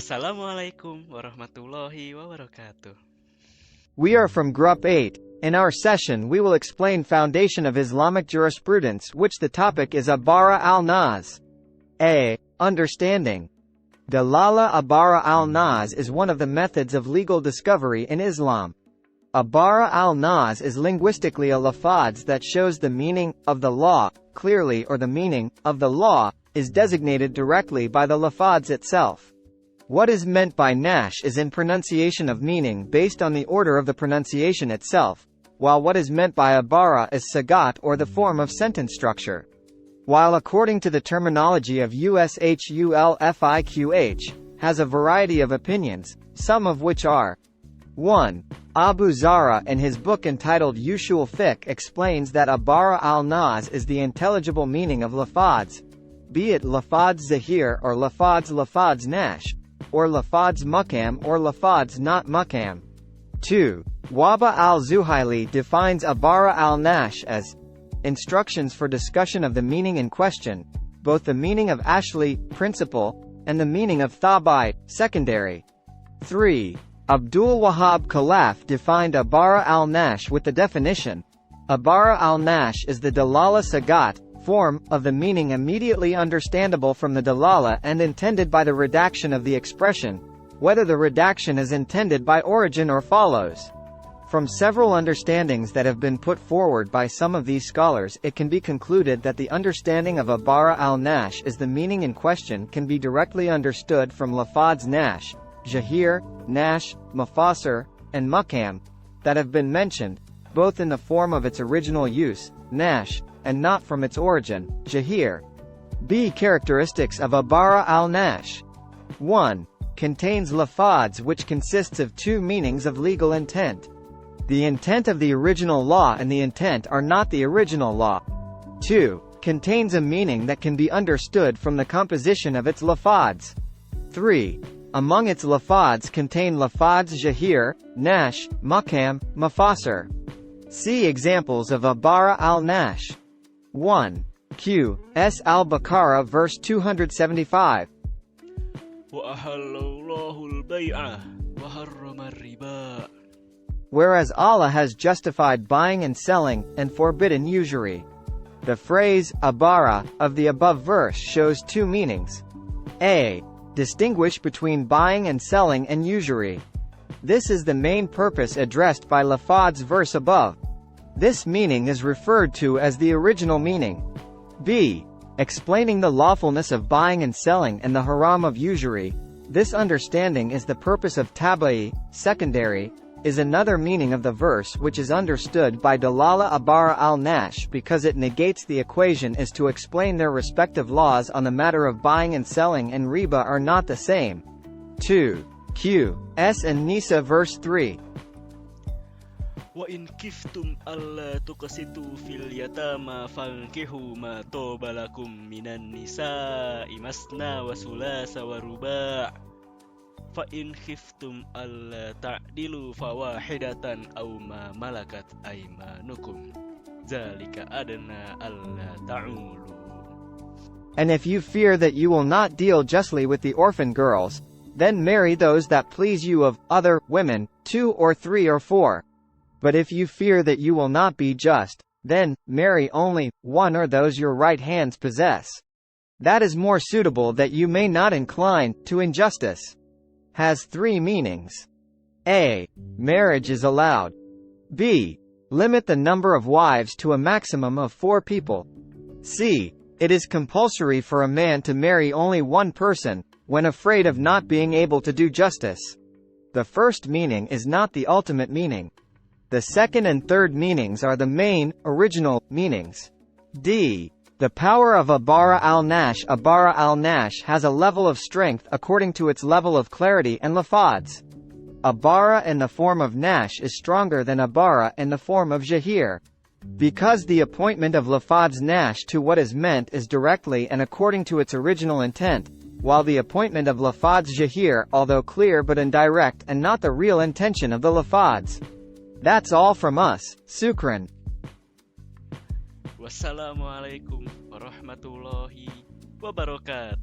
Assalamualaikum warahmatullahi wabarakatuh. We are from Grup 8. In our session we will explain foundation of Islamic jurisprudence, which the topic is Ibarah Al-Nas. A. Understanding. Dalala Ibarah Al-Nas is one of the methods of legal discovery in Islam. Ibarah al-Nas is linguistically a lafaz that shows the meaning of the law clearly, or the meaning of the law is designated directly by the lafaz itself. What is meant by nash is in pronunciation of meaning based on the order of the pronunciation itself, while what is meant by ibarah is sagat, or the form of sentence structure. While according to the terminology of Ushul Fiqh has a variety of opinions, some of which are 1. Abu Zara in his book entitled Ushul Fiqh explains that Ibarah al-Nas is the intelligible meaning of lafaz, be it lafaz zahir or lafaz nash, or lafaz muqam or lafaz not muqam. 2. Waba al-Zuhaili defines Ibarah al-Nash as instructions for discussion of the meaning in question, both the meaning of ashli, principal, and the meaning of thabai, secondary. 3. Abdul Wahab Khalaf defined Ibarah al-Nash with the definition, Ibarah al-Nash is the dalala sagat, form, of the meaning immediately understandable from the dalala and intended by the redaction of the expression, whether the redaction is intended by origin or follows. From several understandings that have been put forward by some of these scholars, it can be concluded that the understanding of Ibarah al-Nash is the meaning in question can be directly understood from lafaz nash, jahir, nash, mafasir, and muqam, that have been mentioned, both in the form of its original use, nash, and not from its origin, jahir. B. Characteristics of Ibarah al-Nash. 1. Contains lafaz which consists of two meanings of legal intent. The intent of the original law and the intent are not the original law. 2. Contains a meaning that can be understood from the composition of its lafaz. 3. Among its lafaz contain lafaz jahir, nash, muqam, mafasir. See examples of Ibarah al-Nash. 1. Q. S. Al-Baqarah verse 275. وَأَحَلَّ الْبَيْعَ وَحَرَّمَ الرِّبَا. Whereas Allah has justified buying and selling, and forbidden usury. The phrase, Ibarah, of the above verse shows two meanings. A. Distinguish between buying and selling and usury. This is the main purpose addressed by lafaz verse above. This meaning is referred to as the original meaning. B. Explaining the lawfulness of buying and selling and the haram of usury. This understanding is the purpose of tabai, secondary, is another meaning of the verse which is understood by dalala Ibarah al-Nash because it negates the equation is to explain their respective laws on the matter of buying and selling, and riba are not the same. 2. Q. S. and Nisa verse 3. وَإِنْ كِفْتُمْ أَلَّا تُقْسِطُوا فِي الْيَتَامَى فَانكِحُوا مَا طَابَ لَكُم مِّنَ النِّسَاءِ مَثْنَىٰ وَثُلَاثَ وَرُبَاعَ فَإِنْ خِفْتُمْ أَلَّا تَعْدِلُوا فَوَاحِدَةً أَوْ مَا مَلَكَتْ أَيْمَانُكُمْ ذَلِكَ أَدْنَىٰ أَلَّا تَعُولُوا. And if you fear that you will not deal justly with the orphan girls, then marry those that please you of other women, 2 or 3 or 4. But if you fear that you will not be just, then marry only one or those your right hands possess. That is more suitable that you may not incline to injustice. Has 3 meanings. A. Marriage is allowed. B. Limit the number of wives to a maximum of 4 people. C. It is compulsory for a man to marry only one person, when afraid of not being able to do justice. The first meaning is not the ultimate meaning. The second and third meanings are the main, original, meanings. D. The power of Ibarah al-Nash. Ibarah al-Nash has a level of strength according to its level of clarity and lafaz. Ibarah in the form of nash is stronger than Ibarah in the form of jahir. Because the appointment of lafaz nash to what is meant is directly and according to its original intent, while the appointment of lafaz jahir, although clear but indirect and not the real intention of the lafaz. That's all from us. Sukran. Wassalamualaikum warahmatullahi wabarakatuh.